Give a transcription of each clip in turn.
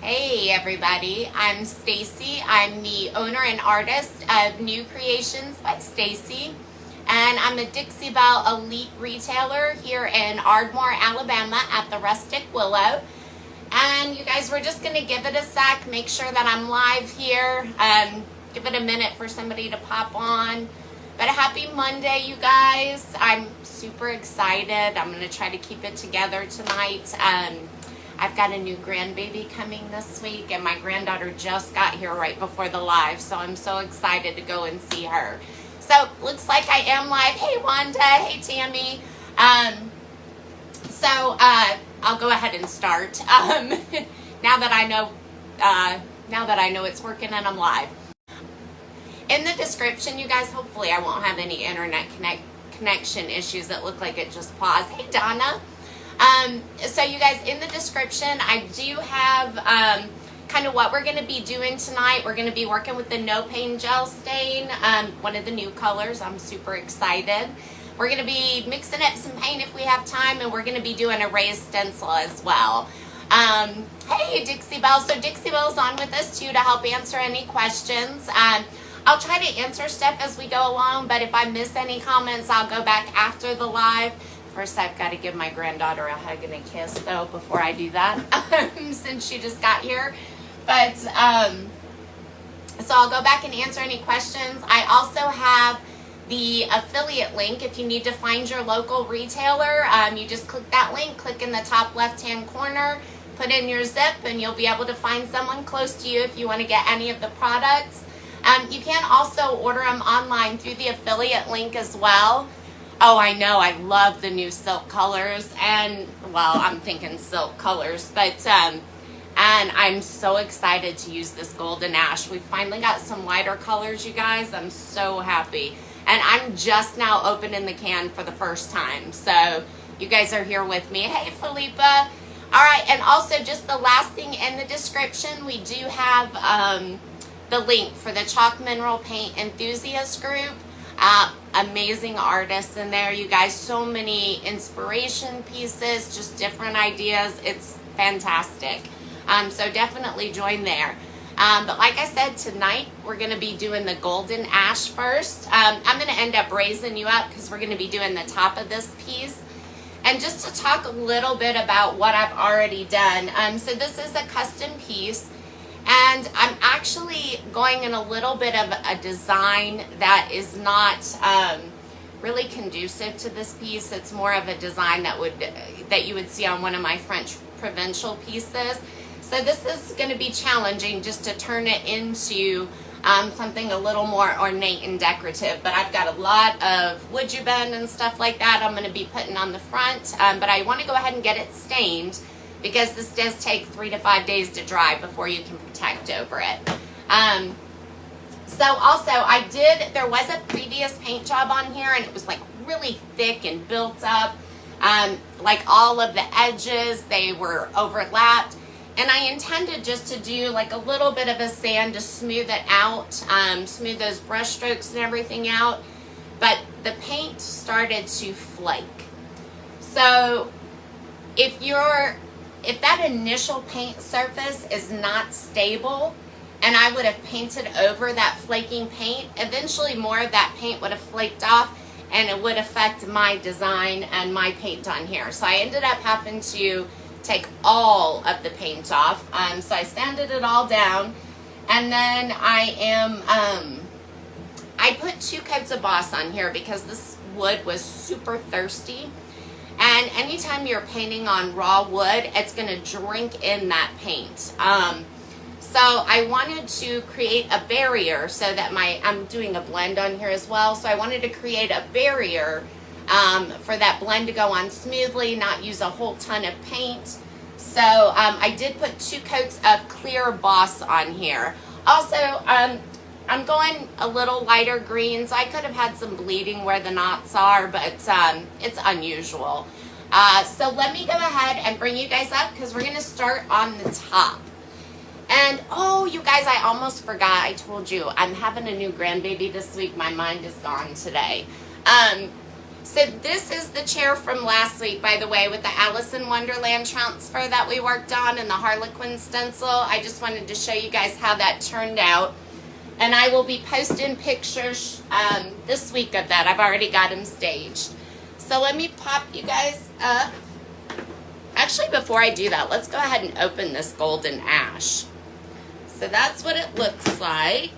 Hey everybody, I'm Stacy. I'm the owner and artist of New Creations by Stacy, and I'm a Dixie Belle Elite retailer here in Ardmore, Alabama at the Rustic Willow. And you guys, we're just gonna give it a sec, make sure that I'm live here, give it a minute for somebody to pop on. But a happy Monday, you guys. I'm super excited. I'm gonna try to keep it together tonight. I've got a new grandbaby coming this week, and my granddaughter just got here right before the live, so I'm so excited to go and see her. So, looks like I am live. Hey, Wanda. Hey, Tammy. I'll go ahead and start. Now that I know it's working and I'm live. In the description, you guys, hopefully I won't have any internet connection issues that look like it just paused. Hey, Donna. So you guys, in the description, I do have kind of what we're going to be doing tonight. We're going to be working with the No Pain Gel Stain, one of the new colors. I'm super excited. We're going to be mixing up some paint if we have time, and we're going to be doing a raised stencil as well. Hey, Dixie Belle. So Dixie Belle's on with us too to help answer any questions. I'll try to answer stuff as we go along, but if I miss any comments, I'll go back after the live. First, I've got to give my granddaughter a hug and a kiss, though, before I do that, since she just got here. But, so I'll go back and answer any questions. I also have the affiliate link. If you need to find your local retailer, you just click that link, click in the top left-hand corner, put in your zip, and you'll be able to find someone close to you if you want to get any of the products. You can also order them online through the affiliate link as well. Oh, I know. I love the new silk colors, and, well, I'm thinking silk colors, but, and I'm so excited to use this golden ash. We finally got some lighter colors, you guys. I'm so happy, and I'm just now opening the can for the first time, so you guys are here with me. Hey, Philippa. All right, and also just the last thing in the description, we do have the link for the Chalk Mineral Paint Enthusiast group. Amazing artists in there, you guys. So many inspiration pieces, just different ideas. It's fantastic. So definitely join there. But like I said, tonight we're going to be doing the golden ash first. I'm going to end up raising you up because we're going to be doing the top of this piece. And just to talk a little bit about what I've already done. So this is a custom piece. And I'm actually going in a little bit of a design that is not really conducive to this piece. It's more of a design that you would see on one of my French provincial pieces. So this is going to be challenging just to turn it into something a little more ornate and decorative. But I've got a lot of wood bend and stuff like that I'm going to be putting on the front. But I want to go ahead and get it stained, because this does take 3 to 5 days to dry before you can protect over it. So also there was a previous paint job on here, and it was like really thick and built up. Like all of the edges, they were overlapped. And I intended just to do like a little bit of a sand to smooth it out, smooth those brush strokes and everything out. But the paint started to flake. So if that initial paint surface is not stable, and I would have painted over that flaking paint, eventually more of that paint would have flaked off, and it would affect my design and my paint on here. So I ended up having to take all of the paint off. So I sanded it all down, and then I put 2 coats of Boss on here because this wood was super thirsty. And anytime you're painting on raw wood, it's going to drink in that paint. So I wanted to create a barrier so that I'm doing a blend on here as well. So I wanted to create a barrier for that blend to go on smoothly, not use a whole ton of paint. So I did put 2 coats of clear Boss on here. Also, I'm going a little lighter greens. I could have had some bleeding where the knots are, but it's unusual. So let me go ahead and bring you guys up because we're going to start on the top. And, oh, you guys, I almost forgot. I told you I'm having a new grandbaby this week. My mind is gone today. So this is the chair from last week, by the way, with the Alice in Wonderland transfer that we worked on and the Harlequin stencil. I just wanted to show you guys how that turned out. And I will be posting pictures this week of that. I've already got them staged. So let me pop you guys up. Actually, before I do that, let's go ahead and open this golden ash. So that's what it looks like.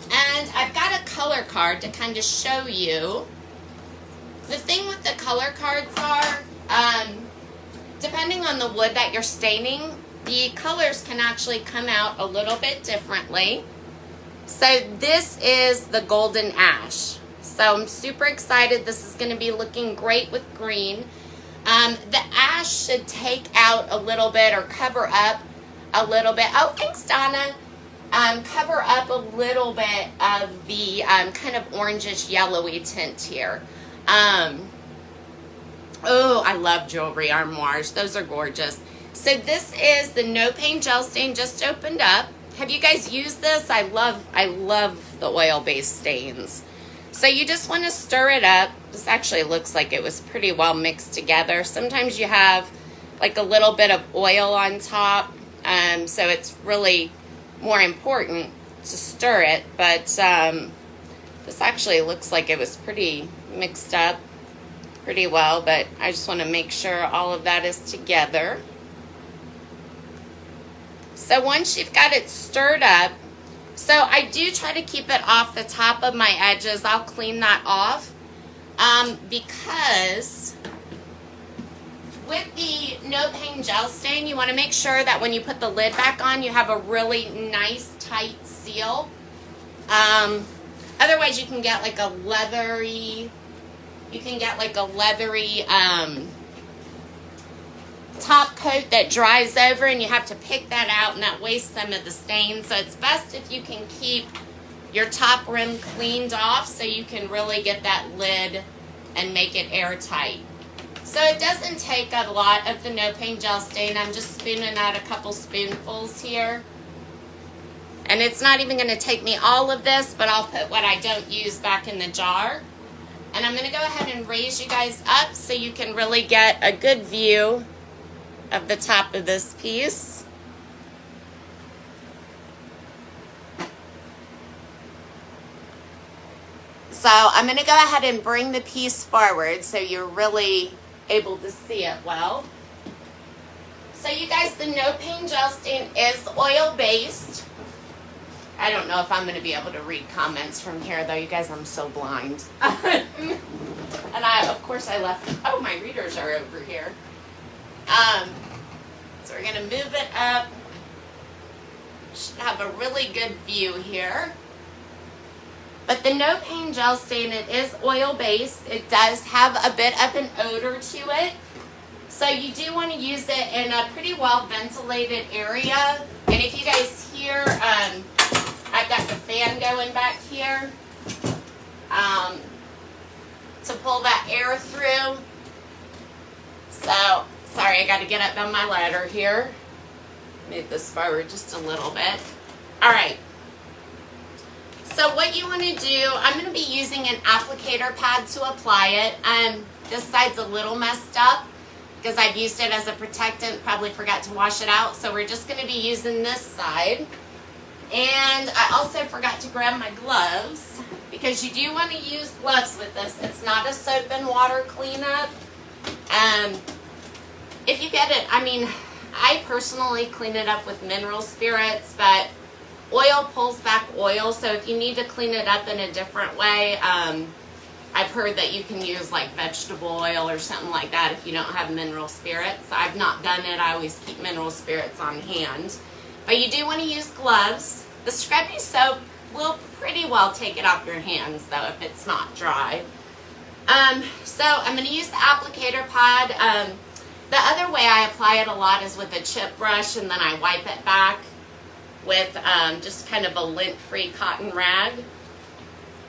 And I've got a color card to kind of show you. The thing with the color cards are, depending on the wood that you're staining, the colors can actually come out a little bit differently. So this is the golden ash. So I'm super excited. This is going to be looking great with green. The ash should take out a little bit or cover up a little bit. Oh, thanks, Donna. Cover up a little bit of the kind of orangish yellowy tint here. Oh, I love jewelry armoires. Those are gorgeous. So this is the No Pain Gel Stain, just opened up. Have you guys used this? I love the oil-based stains. So you just want to stir it up. This actually looks like it was pretty well mixed together. Sometimes you have like a little bit of oil on top, so it's really more important to stir it, but this actually looks like it was pretty mixed up pretty well, but I just want to make sure all of that is together. So once you've got it stirred up, so I do try to keep it off the top of my edges. I'll clean that off because with the No Pain Gel Stain, you want to make sure that when you put the lid back on, you have a really nice, tight seal. Otherwise, you can get like a leathery, top coat that dries over, and you have to pick that out, and that wastes some of the stain. So it's best if you can keep your top rim cleaned off so you can really get that lid and make it airtight. So it doesn't take a lot of the No Pain Gel Stain. I'm just spooning out a couple spoonfuls here. And it's not even going to take me all of this, but I'll put what I don't use back in the jar. And I'm going to go ahead and raise you guys up so you can really get a good view of the top of this piece. So I'm going to go ahead and bring the piece forward so you're really able to see it well. So you guys, the No Pain Gel Stain is oil-based. I don't know if I'm going to be able to read comments from here, though. You guys, I'm so blind. And of course, I left. Oh, my readers are over here. So we're going to move it up. Should have a really good view here. But the No Pain Gel Stain, it is oil-based. It does have a bit of an odor to it. So you do want to use it in a pretty well-ventilated area. And if you guys hear, I've got the fan going back here to pull that air through. So, sorry, I got to get up on my ladder here. Move this forward just a little bit. All right. So what you want to do, I'm going to be using an applicator pad to apply it. This side's a little messed up because I've used it as a protectant, probably forgot to wash it out. So we're just going to be using this side. And I also forgot to grab my gloves because you do want to use gloves with this. It's not a soap and water cleanup. If you get it, I mean, I personally clean it up with mineral spirits, but oil pulls back oil, so if you need to clean it up in a different way, I've heard that you can use like vegetable oil or something like that if you don't have mineral spirits. I've not done it. I always keep mineral spirits on hand. But you do want to use gloves. The scrubby soap will pretty well take it off your hands though if it's not dry. So I'm going to use the applicator pad. The other way I apply it a lot is with a chip brush, and then I wipe it back with just kind of a lint-free cotton rag.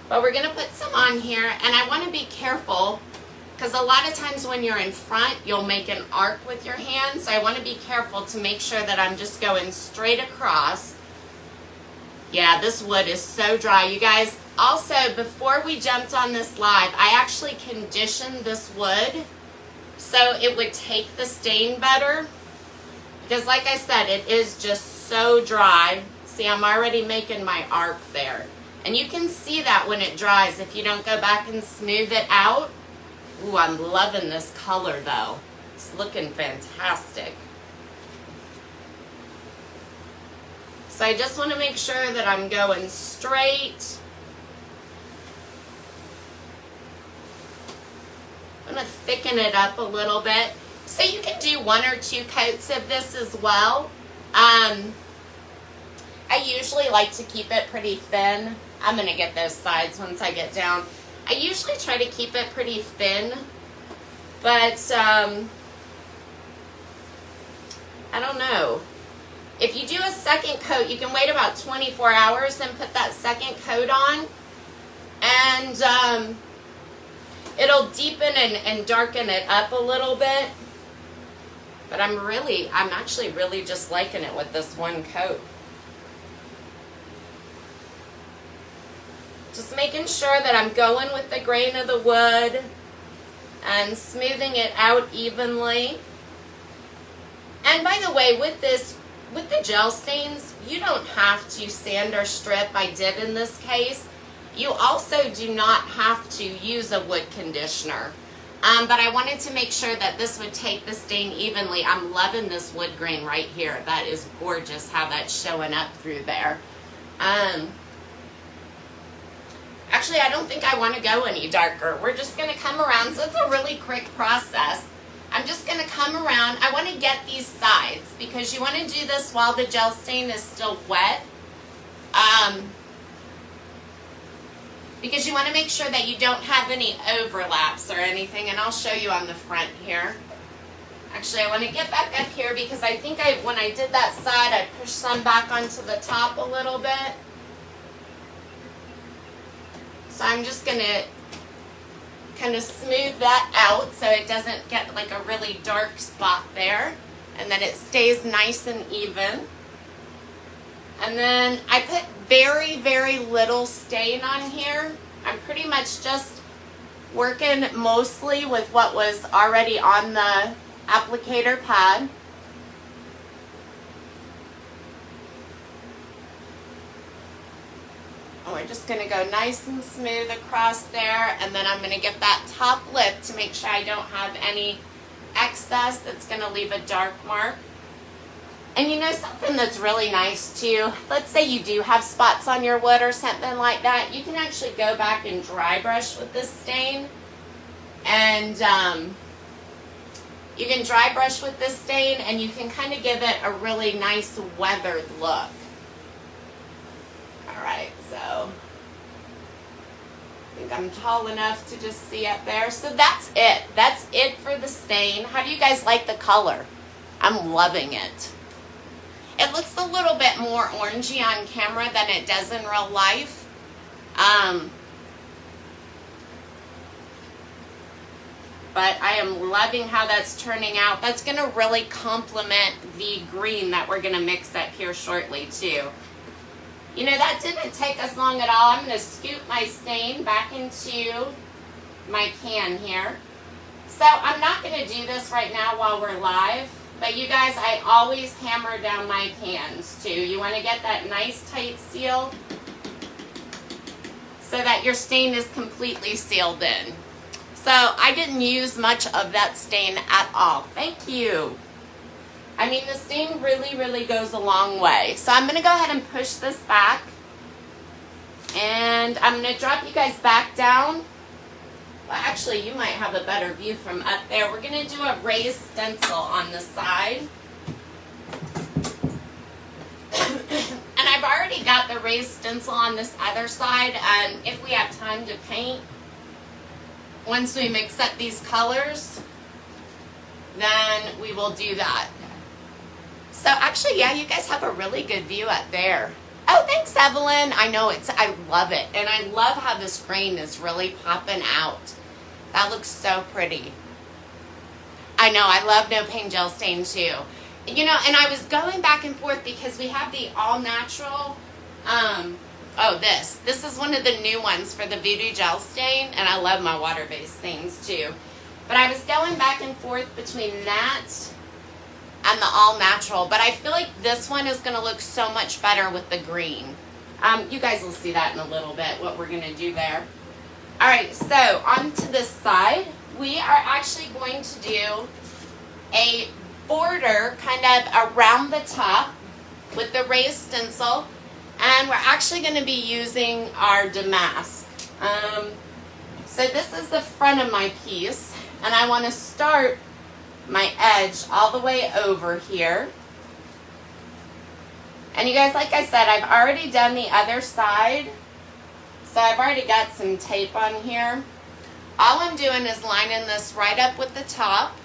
But we're going to put some on here, and I want to be careful because a lot of times when you're in front, you'll make an arc with your hand. So I want to be careful to make sure that I'm just going straight across. Yeah, this wood is so dry. You guys, Also, before we jumped on this live, I actually conditioned this wood so it would take the stain better. Because like I said, it is just so dry. See, I'm already making my arc there. And you can see that when it dries if you don't go back and smooth it out. Ooh, I'm loving this color though. It's looking fantastic. So I just want to make sure that I'm going straight. I'm going to thicken it up a little bit. So you can do 1 or 2 coats of this as well. I usually like to keep it pretty thin. I'm going to get those sides once I get down. I usually try to keep it pretty thin. But, I don't know. If you do a second coat, you can wait about 24 hours and put that second coat on. And it'll deepen and darken it up a little bit. But I'm actually really just liking it with this one coat. Just making sure that I'm going with the grain of the wood and smoothing it out evenly. And by the way, with the gel stains, you don't have to sand or strip. I did in this case. You also do not have to use a wood conditioner. But I wanted to make sure that this would take the stain evenly. I'm loving this wood grain right here. That is gorgeous how that's showing up through there. Actually, I don't think I want to go any darker. We're just going to come around. So it's a really quick process. I'm just going to come around. I want to get these sides because you want to do this while the gel stain is still wet. Because you want to make sure that you don't have any overlaps or anything. And I'll show you on the front here. Actually, I want to get back up here because I think when I did that side, I pushed some back onto the top a little bit. So I'm just going to kind of smooth that out so it doesn't get like a really dark spot there. And then it stays nice and even. And then I put very, very little stain on here. I'm pretty much just working mostly with what was already on the applicator pad. And we're just going to go nice and smooth across there. And then I'm going to get that top lip to make sure I don't have any excess that's going to leave a dark mark. And you know something that's really nice too, let's say you do have spots on your wood or something like that, you can actually go back and dry brush with this stain. And you can dry brush with this stain and you can kind of give it a really nice weathered look. Alright, so I think I'm tall enough to just see up there. So that's it. That's it for the stain. How do you guys like the color? I'm loving it. It looks a little bit more orangey on camera than it does in real life. But I am loving how that's turning out. That's going to really complement the green that we're going to mix up here shortly too. You know, that didn't take us long at all. I'm going to scoop my stain back into my can here. So I'm not going to do this right now while we're live. But you guys, I always hammer down my cans too. You want to get that nice tight seal so that your stain is completely sealed in. So I didn't use much of that stain at all. Thank you. I mean, the stain really, really goes a long way. So I'm going to go ahead and push this back. And I'm going to drop you guys back down. Well, actually, you might have a better view from up there. We're going to do a raised stencil on the side. And I've already got the raised stencil on this other side. And if we have time to paint, once we mix up these colors, then we will do that. So actually, yeah, you guys have a really good view up there. Oh, thanks, Evelyn. I know I love it. And I love how this grain is really popping out. That looks so pretty. I know, I love no paint gel stain too. You know, and I was going back and forth because we have the all natural Oh, this is one of the new ones for the Voodoo Gel Stain, and I love my water-based stains too. But I was going back and forth between that and the all natural, but I feel like this one is going to look so much better with the green. You guys will see that in a little bit, what we're going to do there. All right, so on to this side, we are actually going to do a border kind of around the top with the raised stencil, and we're actually going to be using our Damask. So this is the front of my piece, and I want to start my edge all the way over here. And you guys, like I said, I've already done the other side, so I've already got some tape on here. All I'm doing is lining this right up with the top,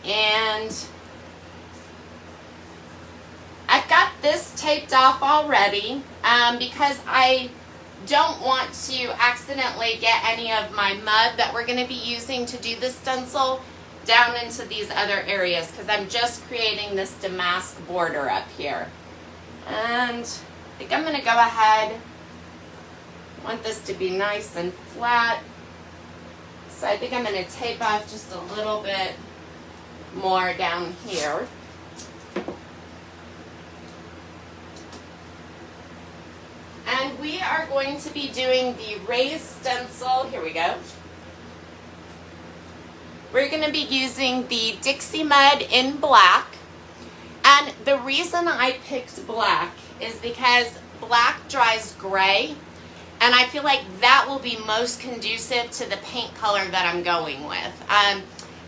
and I've got this taped off already because I don't want to accidentally get any of my mud that we're going to be using to do the stencil down into these other areas, because I'm just creating this damask border up here. And I think I'm going to go ahead. I want this to be nice and flat, so I think I'm going to tape off just a little bit more down here. And we are going to be doing the raised stencil. Here we go. We're going to be using the Dixie Mud in black. And the reason I picked black is because black dries gray. And I feel like that will be most conducive to the paint color that I'm going with.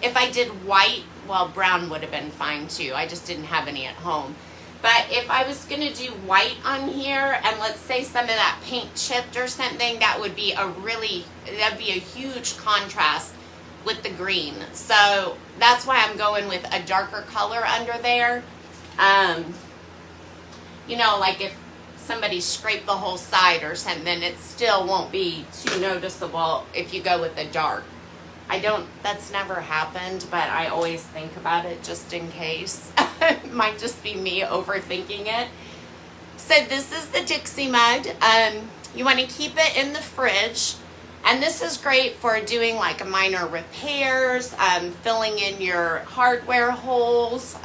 If I did white, well, brown would have been fine too. I just didn't have any at home. But if I was going to do white on here, and let's say some of that paint chipped or something, that would be that'd be a huge contrast with the green. So that's why I'm going with a darker color under there. You know, like if somebody scraped the whole side or something, it still won't be too noticeable if you go with the dark. That's never happened, but I always think about it just in case. It might just be me overthinking it. So this is the Dixie Mud. You want to keep it in the fridge. And this is great for doing like minor repairs, filling in your hardware holes,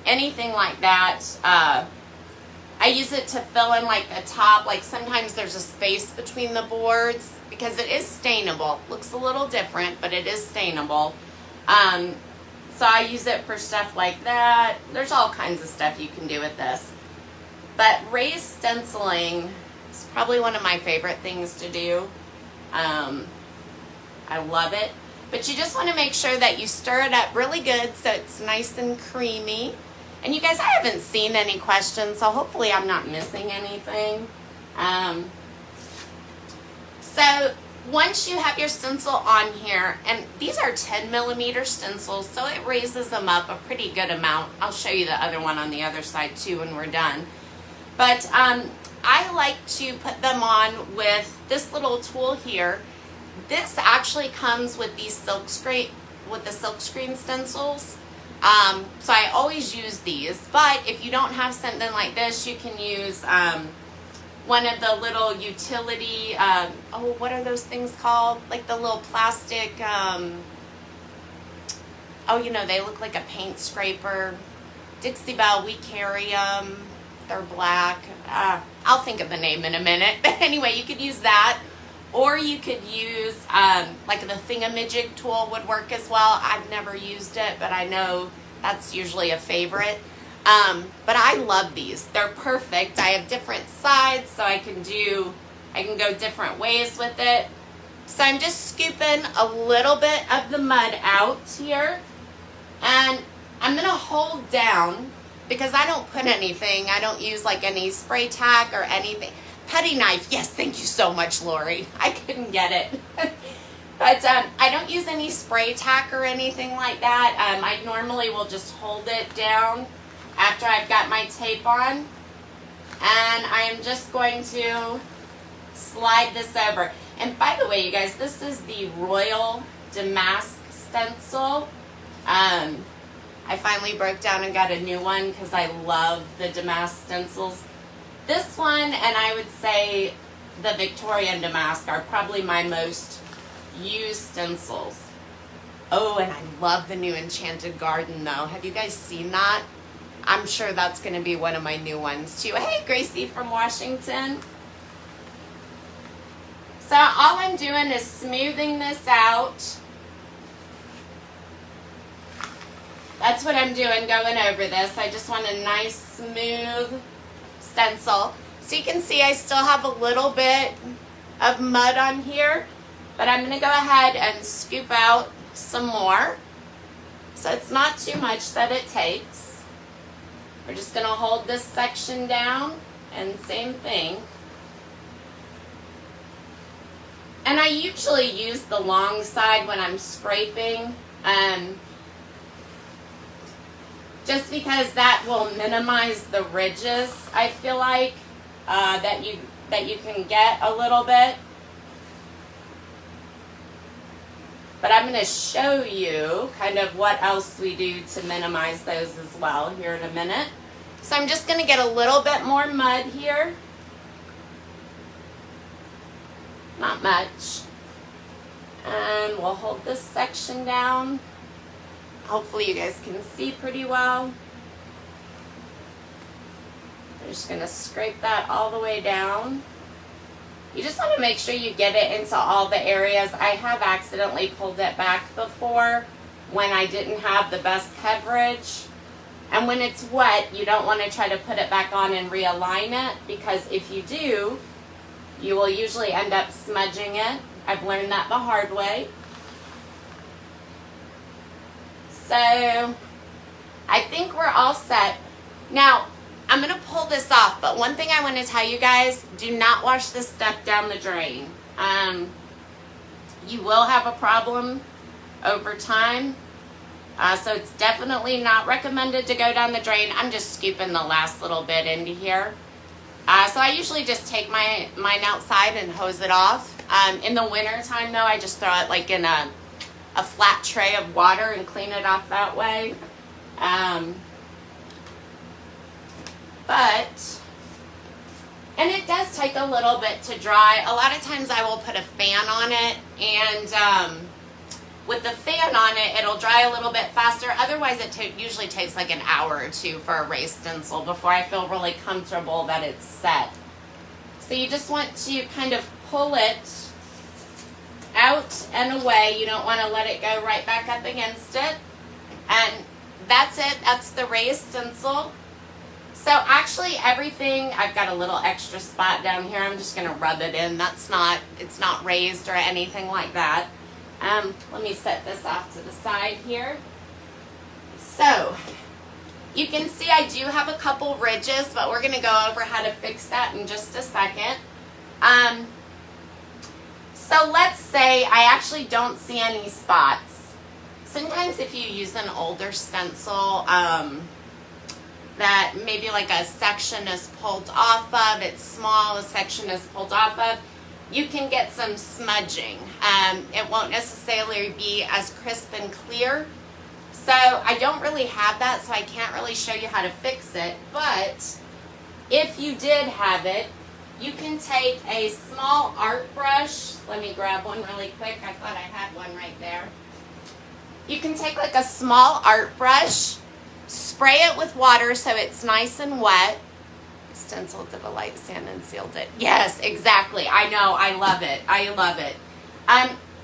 anything like that. I use it to fill in like the top, like sometimes there's a space between the boards because it is stainable. Looks a little different, but it is stainable. So I use it for stuff like that. There's all kinds of stuff you can do with this. But raised stenciling is probably one of my favorite things to do. I love it. But you just want to make sure that you stir it up really good so it's nice and creamy. And you guys, I haven't seen any questions, so hopefully I'm not missing anything. So once you have your stencil on here, and these are 10 millimeter stencils, so it raises them up a pretty good amount. I'll show you the other one on the other side too when we're done. But I like to put them on with this little tool here. This actually comes with these silkscreen stencils. So I always use these, but if you don't have something like this, you can use one of the little utility, what are those things called? Like the little plastic, you know, they look like a paint scraper. Dixie Belle, we carry them. They're black. I'll think of the name in a minute. But anyway, you could use that. Or you could use, like the thingamajig tool would work as well. I've never used it, but I know that's usually a favorite. But I love these. They're perfect. I have different sides, so I can go different ways with it. So I'm just scooping a little bit of the mud out here. And I'm going to hold down, because I don't put anything. I don't use like any spray tack or anything. Putty knife, yes, thank you so much, Lori. I couldn't get it. But I don't use any spray tack or anything like that. I normally will just hold it down after I've got my tape on. And I am just going to slide this over. And by the way, you guys, this is the Royal Damask stencil. I finally broke down and got a new one because I love the Damask stencils. This one, and I would say the Victorian Damask, are probably my most used stencils. Oh, and I love the new Enchanted Garden, though. Have you guys seen that? I'm sure that's going to be one of my new ones, too. Hey, Gracie from Washington. So all I'm doing is smoothing this out. That's what I'm doing, going over this. I just want a nice, smooth stencil. So you can see I still have a little bit of mud on here, but I'm going to go ahead and scoop out some more. So it's not too much that it takes. We're just going to hold this section down, and same thing. And I usually use the long side when I'm scraping, just because that will minimize the ridges, I feel like, that you can get a little bit. But I'm going to show you kind of what else we do to minimize those as well here in a minute. So I'm just going to get a little bit more mud here. Not much. And we'll hold this section down. Hopefully you guys can see pretty well. I'm just going to scrape that all the way down. You just want to make sure you get it into all the areas. I have accidentally pulled it back before when I didn't have the best coverage. And when it's wet, you don't want to try to put it back on and realign it, because if you do, you will usually end up smudging it. I've learned that the hard way. So I think we're all set. Now, I'm going to pull this off, but one thing I want to tell you guys, do not wash this stuff down the drain. You will have a problem over time. So it's definitely not recommended to go down the drain. I'm just scooping the last little bit into here. So I usually just take mine outside and hose it off. In the winter time, though, I just throw it like in a flat tray of water and clean it off that way. And it does take a little bit to dry. A lot of times I will put a fan on it, and with the fan on it, it'll dry a little bit faster. Otherwise, it usually takes like an hour or two for a raised stencil before I feel really comfortable that it's set. So you just want to kind of pull it out and away. You don't want to let it go right back up against it. And that's it. That's the raised stencil. So actually everything, I've got a little extra spot down here. I'm just going to rub it in. It's not raised or anything like that. Let me set this off to the side here. So you can see I do have a couple ridges, but we're going to go over how to fix that in just a second. So let's say I actually don't see any spots. Sometimes if you use an older stencil, that maybe like a section is pulled off of, it's small, a section is pulled off of, you can get some smudging. It won't necessarily be as crisp and clear. So I don't really have that, so I can't really show you how to fix it. But if you did have it, you can take a small art brush. Let me grab one really quick. I thought I had one right there. You can take like a small art brush, spray it with water so it's nice and wet. Stencil to the light sand and sealed it. Yes, exactly. I know. I love it. I love it.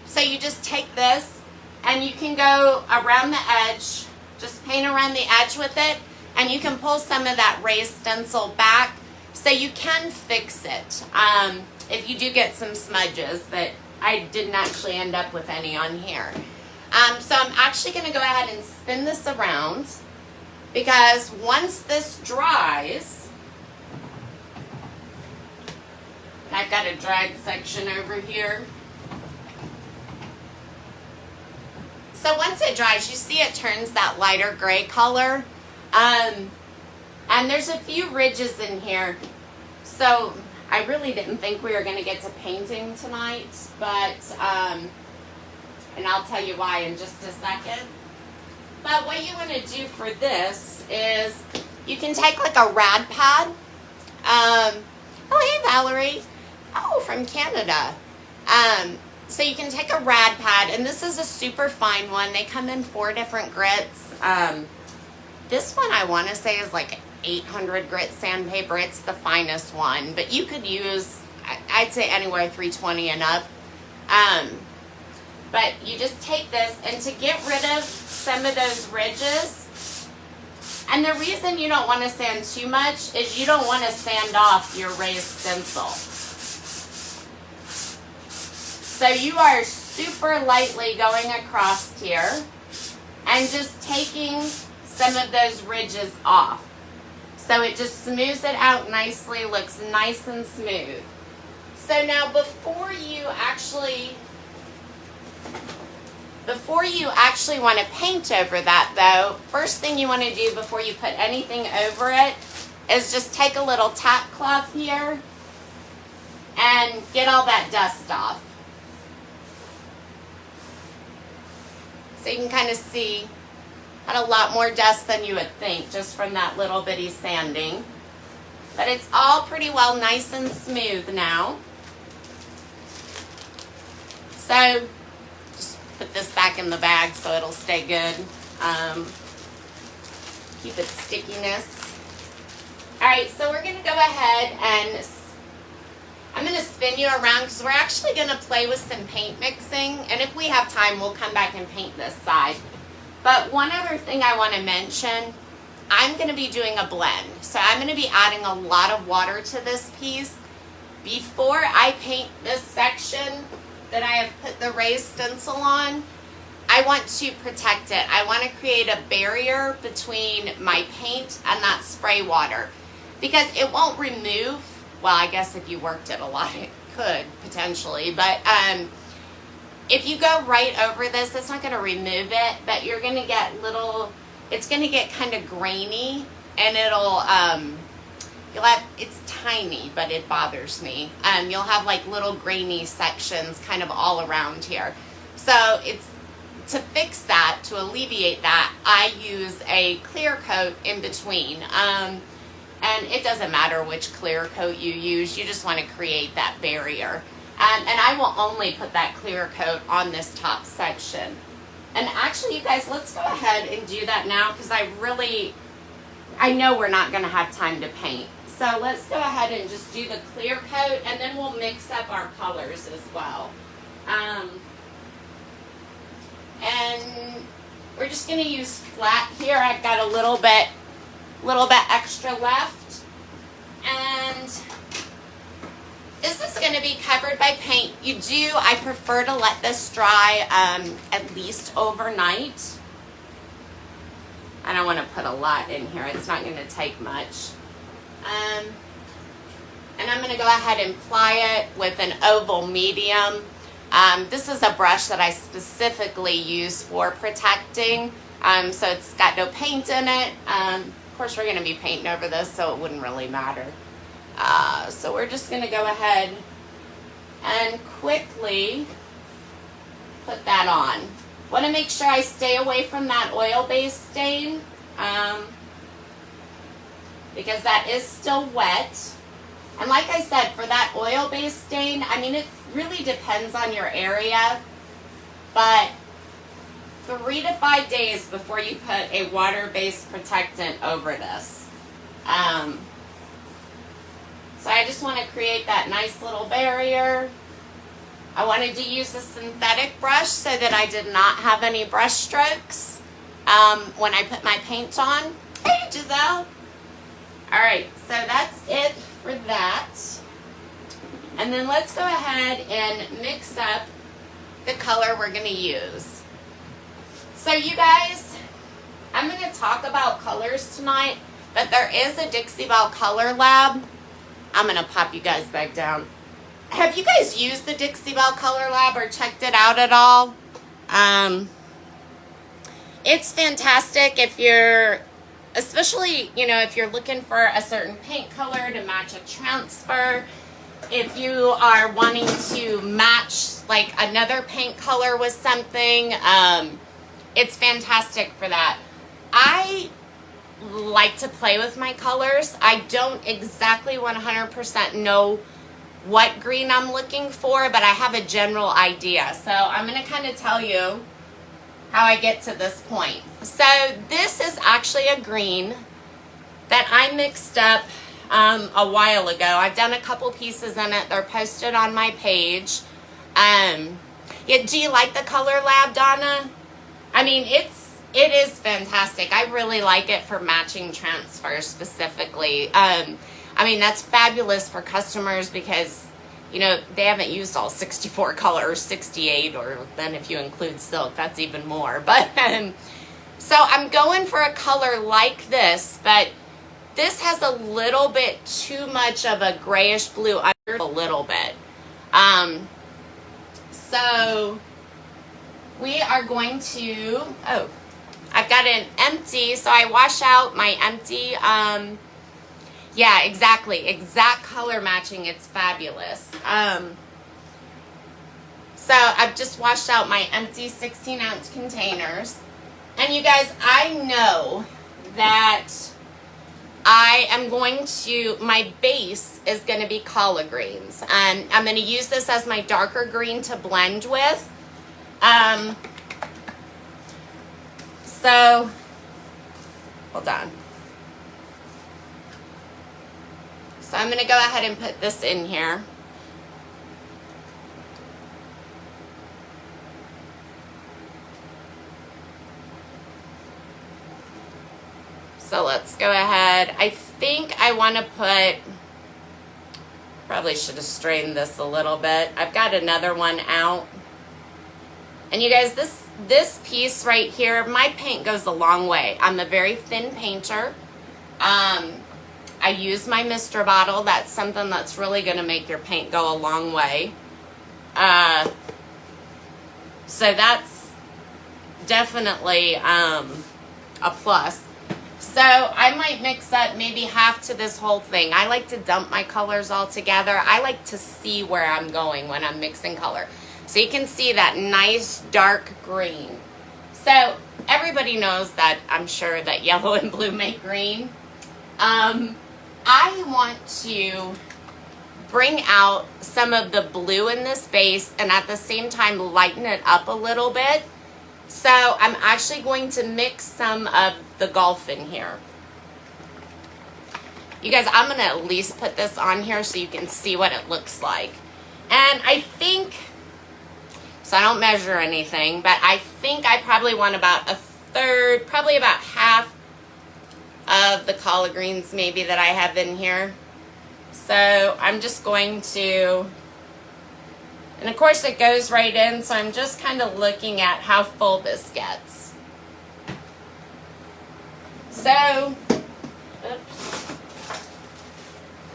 So you just take this and you can go around the edge, just paint around the edge with it, and you can pull some of that raised stencil back so you can fix it. If you do get some smudges, but I didn't actually end up with any on here. So I'm actually going to go ahead and spin this around, because once this dries, I've got a dried section over here. So once it dries, you see it turns that lighter gray color. And there's a few ridges in here. So I really didn't think we were going to get to painting tonight, but, and I'll tell you why in just a second. But what you want to do for this is you can take like a rad pad. Oh, hey, Valerie. Oh, from Canada. So you can take a rad pad, and this is a super fine one. They come in 4 different grits. This one I want to say is like 800 grit sandpaper. It's the finest one, but you could use, I'd say anywhere 320 and up. But you just take this, and to get rid of some of those ridges, and the reason you don't want to sand too much is you don't want to sand off your raised stencil. So you are super lightly going across here and just taking some of those ridges off. So it just smooths it out nicely, looks nice and smooth. So now before you actually want to paint over that though, first thing you want to do before you put anything over it is just take a little tap cloth here and get all that dust off. So you can kind of see had a lot more dust than you would think just from that little bitty sanding. But it's all pretty well nice and smooth now. So just put this back in the bag so it'll stay good. Keep its stickiness. All right, so we're gonna go ahead and I'm gonna spin you around because we're actually gonna play with some paint mixing, and if we have time, we'll come back and paint this side. But one other thing I wanna mention, I'm gonna be doing a blend. So I'm gonna be adding a lot of water to this piece. Before I paint this section that I have put the raised stencil on, I want to protect it. I want to create a barrier between my paint and that spray water because it won't remove, well, I guess if you worked it a lot, it could potentially, but if you go right over this, it's not going to remove it, but you're going to get it's going to get kind of grainy, and it'll, it's tiny, but it bothers me. You'll have like little grainy sections kind of all around here. So to fix that, to alleviate that, I use a clear coat in between. And it doesn't matter which clear coat you use, you just want to create that barrier. And I will only put that clear coat on this top section. And actually, you guys, let's go ahead and do that now because I know we're not going to have time to paint. So let's go ahead and just do the clear coat, and then we'll mix up our colors as well. And we're just going to use flat here. I've got a little bit extra left. And this is going to be covered by paint. I prefer to let this dry at least overnight. I don't want to put a lot in here. It's not going to take much. And I'm going to go ahead and apply it with an oval medium. This is a brush that I specifically use for protecting, so it's got no paint in it. Of course, we're going to be painting over this, so it wouldn't really matter. So we're just going to go ahead and quickly put that on. Want to make sure I stay away from that oil-based stain because that is still wet. And like I said, for that oil-based stain, I mean, it really depends on your area, but 3 to 5 days before you put a water-based protectant over this. So I just want to create that nice little barrier. I wanted to use a synthetic brush so that I did not have any brush strokes when I put my paint on. Hey, Giselle. All right, so that's it for that. And then let's go ahead and mix up the color we're going to use. So you guys, I'm going to talk about colors tonight, but there is a Dixie Belle Color Lab. I'm going to pop you guys back down. Have you guys used the Dixie Belle Color Lab or checked it out at all? It's fantastic if you're, especially, if you're looking for a certain paint color to match a transfer. If you are wanting to match like another paint color with something, it's fantastic for that. I like to play with my colors. I don't exactly 100% know what green I'm looking for, but I have a general idea. So I'm going to kind of tell you how I get to this point. So this is actually a green that I mixed up a while ago. I've done a couple pieces in it. They're posted on my page. Yeah, do you like the Color Lab, Donna? I mean, it is fantastic. I really like it for matching transfers specifically. I mean, that's fabulous for customers because, you know, they haven't used all 64 colors, 68, or then if you include silk, that's even more. But so I'm going for a color like this, but this has a little bit too much of a grayish blue under, a little bit. So we are going to, oh, I've got an empty, so I wash out my empty, yeah, exactly, exact color matching, it's fabulous. So I've just washed out my empty 16-ounce containers. And you guys, I know that I am going to, my base is going to be collard greens. And I'm going to use this as my darker green to blend with. So, hold on. So I'm going to go ahead and put this in here. So let's go ahead. I think I want to put, probably should have strained this a little bit. I've got another one out. And you guys, this piece right here, my paint goes a long way. I'm a very thin painter. I use my Mister bottle. That's something that's really going to make your paint go a long way. So that's definitely a plus. So I might mix up maybe half to this whole thing. I like to dump my colors all together. I like to see where I'm going when I'm mixing color. So you can see that nice dark green. So everybody knows that, I'm sure, that yellow and blue make green. I want to bring out some of the blue in this base and at the same time lighten it up a little bit. So I'm actually going to mix some of the golf in here. You guys, I'm going to at least put this on here so you can see what it looks like. And I think, so I don't measure anything, but I think I probably want about a third, probably about half of the collard greens maybe that I have in here. So I'm just going to, and of course it goes right in, so I'm just kind of looking at how full this gets. So, oops,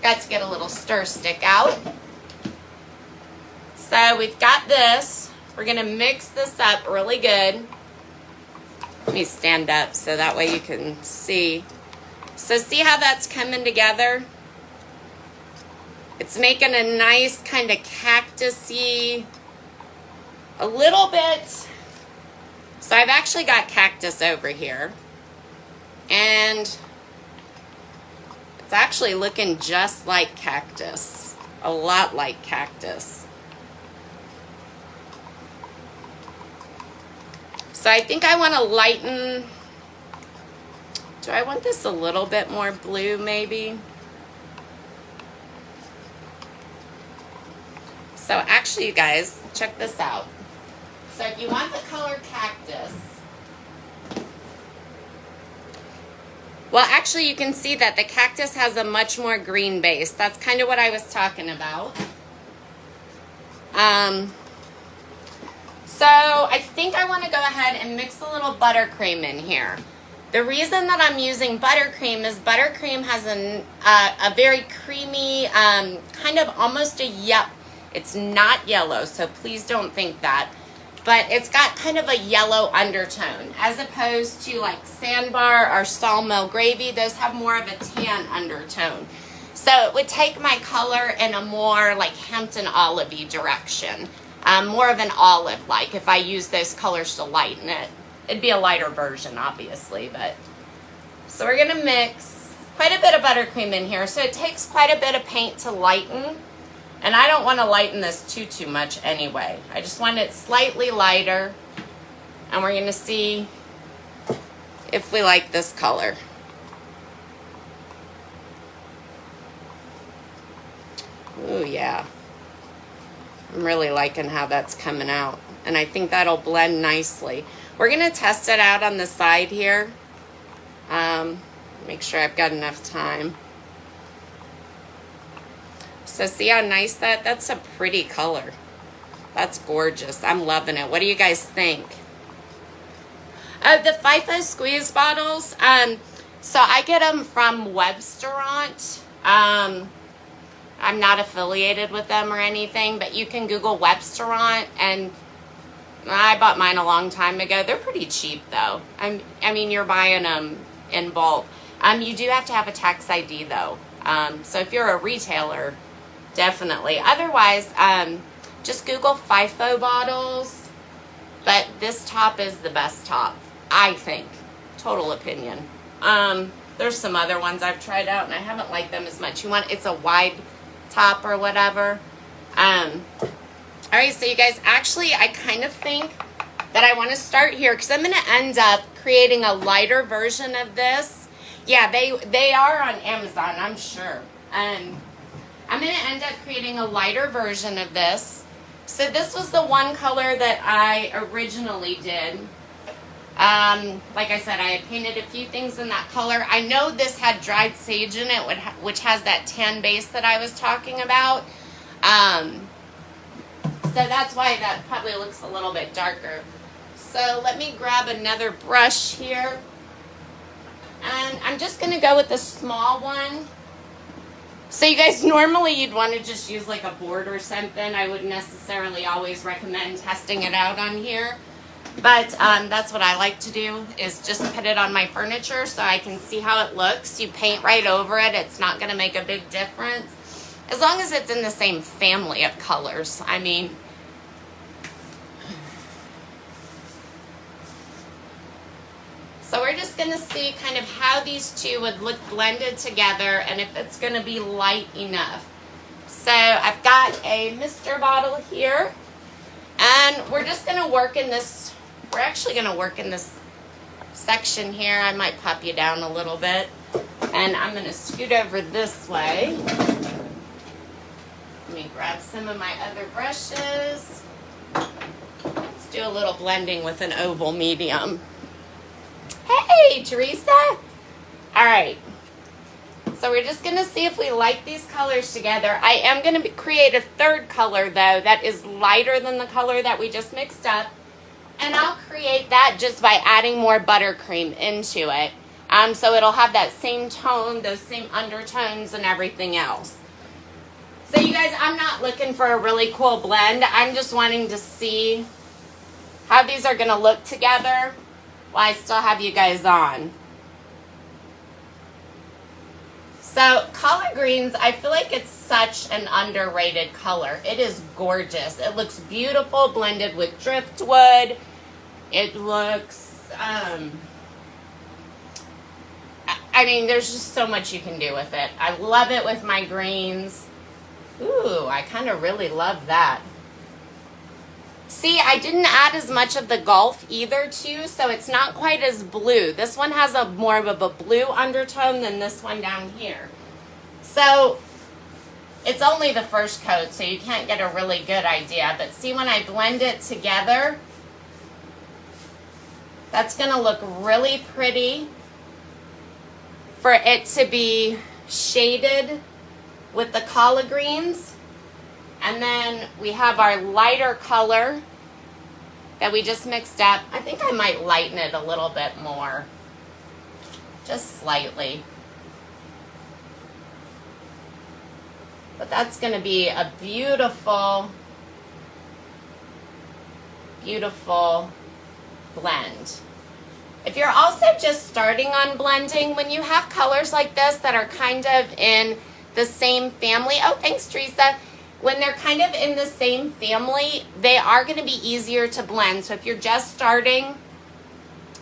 got to get a little stir stick out. So we've got this. We're gonna mix this up really good. Let me stand up so that way you can see. So see how that's coming together? It's making a nice kind of cactus-y, a little bit. So I've actually got cactus over here. And it's actually looking just like cactus, a lot like cactus. So I think I want to lighten, do I want this a little bit more blue maybe? So actually, you guys, check this out. So if you want the color cactus, well, actually, you can see that the cactus has a much more green base. That's kind of what I was talking about. So I think I want to go ahead and mix a little buttercream in here. The reason that I'm using buttercream is buttercream has a very creamy, kind of almost a it's not yellow, so please don't think that. But it's got kind of a yellow undertone, as opposed to like Sandbar or Sawmill Gravy. Those have more of a tan undertone. So it would take my color in a more like Hampton Olive-y direction. More of an olive-like if I use those colors to lighten it. It'd be a lighter version, obviously, but. So we're gonna mix quite a bit of buttercream in here. So it takes quite a bit of paint to lighten. And I don't want to lighten this too much anyway. I just want it slightly lighter. And we're gonna see if we like this color. Ooh, yeah. I'm really liking how that's coming out. And I think that'll blend nicely. We're gonna test it out on the side here. Make sure I've got enough time. So see how nice that's a pretty color. That's gorgeous. I'm loving it. What do you guys think? The FIFO squeeze bottles, so I get them from Webstaurant. I'm not affiliated with them or anything, but you can Google Webstaurant, and I bought mine a long time ago. They're pretty cheap though. I mean, you're buying them in bulk. You do have to have a tax ID though. So if you're a retailer, definitely. Otherwise, just Google FIFO bottles, but this top is the best top, I think. Total opinion. There's some other ones I've tried out and I haven't liked them as much. It's a wide top or whatever. All right, so you guys, actually, I kind of think that I want to start here because I'm going to end up creating a lighter version of this. Yeah, they are on Amazon, I'm sure. I'm going to end up creating a lighter version of this. So this was the one color that I originally did. Like I said, I had painted a few things in that color. I know this had dried sage in it, which has that tan base that I was talking about. So that's why that probably looks a little bit darker. So let me grab another brush here. And I'm just going to go with the small one. So you guys, normally you'd want to just use like a board or something. I wouldn't necessarily always recommend testing it out on here. But that's what I like to do, is just put it on my furniture so I can see how it looks. You paint right over it. It's not going to make a big difference. As long as it's in the same family of colors. I mean, so we're just going to see kind of how these two would look blended together and if it's going to be light enough. So I've got a mister bottle here, and we're just going to work in this. We're actually going to work in this section here. I might pop you down a little bit. And I'm going to scoot over this way. Let me grab some of my other brushes. Let's do a little blending with an oval medium. Hey, Teresa. All right. So we're just going to see if we like these colors together. I am going to create a third color, though, that is lighter than the color that we just mixed up. And I'll create that just by adding more buttercream into it. So it'll have that same tone, those same undertones and everything else. So you guys, I'm not looking for a really cool blend. I'm just wanting to see how these are going to look together while I still have you guys on. So collard greens, I feel like it's such an underrated color. It is gorgeous. It looks beautiful blended with driftwood. It looks, I mean, there's just so much you can do with it. I love it with my greens. Ooh, I kind of really love that. See, I didn't add as much of the Gulf either, too, so it's not quite as blue. This one has a more of a blue undertone than this one down here. So it's only the first coat, so you can't get a really good idea. But see, when I blend it together, that's going to look really pretty for it to be shaded with the collard greens. And then we have our lighter color that we just mixed up. I think I might lighten it a little bit more. Just slightly. But that's going to be a beautiful, beautiful blend. If you're also just starting on blending, when you have colors like this that are kind of in the same family. Oh, thanks, Teresa. When they're kind of in the same family, they are going to be easier to blend. So if you're just starting,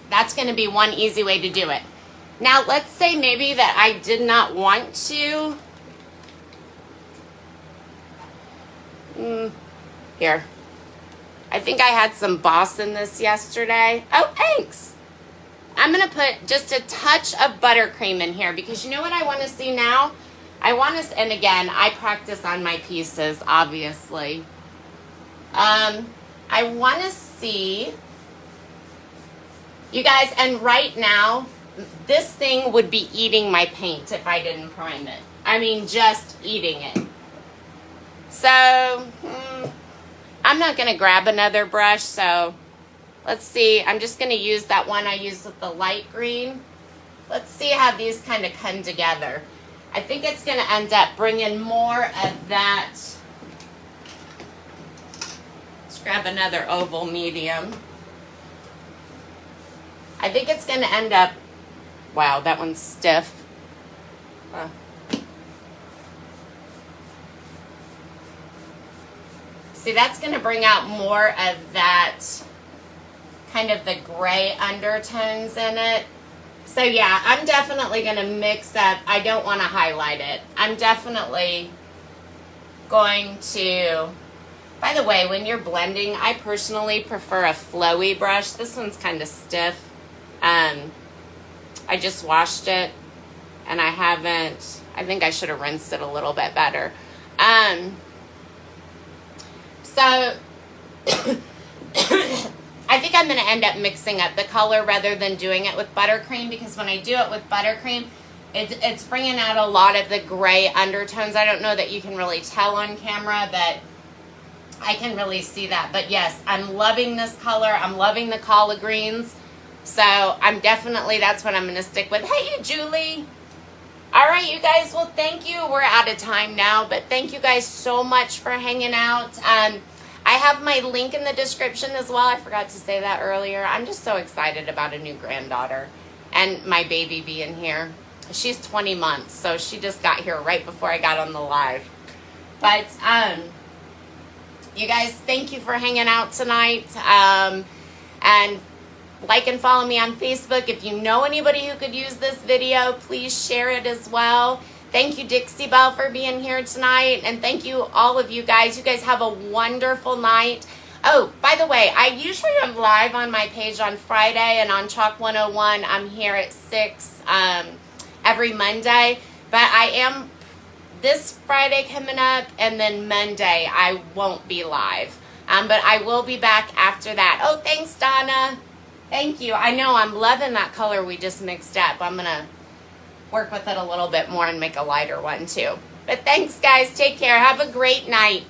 that's going to be one easy way to do it. Now, let's say maybe that I did not want to. Here. I think I had some Boss in this yesterday. Oh, thanks. I'm going to put just a touch of buttercream in here because you know what I want to see now? I want to, and again, I practice on my pieces, obviously. I want to see, you guys, and right now, this thing would be eating my paint if I didn't prime it. I mean, just eating it. So, I'm not going to grab another brush, so let's see. I'm just going to use that one I used with the light green. Let's see how these kind of come together. I think it's going to end up bringing more of that. Let's grab another oval medium. I think it's going to end up, wow, that one's stiff. See, that's going to bring out more of that kind of the gray undertones in it. So yeah, I'm definitely going to mix up. I don't want to highlight it. I'm definitely going to, by the way, when you're blending, I personally prefer a flowy brush. This one's kind of stiff. I just washed it and I I think I should have rinsed it a little bit better. So I think I'm going to end up mixing up the color rather than doing it with buttercream, because when I do it with buttercream, it's bringing out a lot of the gray undertones. I don't know that you can really tell on camera, but I can really see that. But yes, I'm loving this color. I'm loving the collard greens. So I'm definitely, that's what I'm going to stick with. Hey, Julie. All right, you guys. Well, thank you. We're out of time now, but thank you guys so much for hanging out. I have my link in the description as well. I forgot to say that earlier. I'm just so excited about a new granddaughter and my baby being here. She's 20 months, so she just got here right before I got on the live. But you guys, thank you for hanging out tonight. And like and follow me on Facebook. If you know anybody who could use this video, please share it as well. Thank you, Dixie Belle, for being here tonight. And thank you, all of you guys. You guys have a wonderful night. Oh, by the way, I usually am live on my page on Friday, and on Chalk 101, I'm here at 6 every Monday. But I am this Friday coming up, and then Monday I won't be live. But I will be back after that. Oh, thanks, Donna. Thank you. I know I'm loving that color we just mixed up. I'm going to work with it a little bit more and make a lighter one too. But thanks, guys. Take care. Have a great night.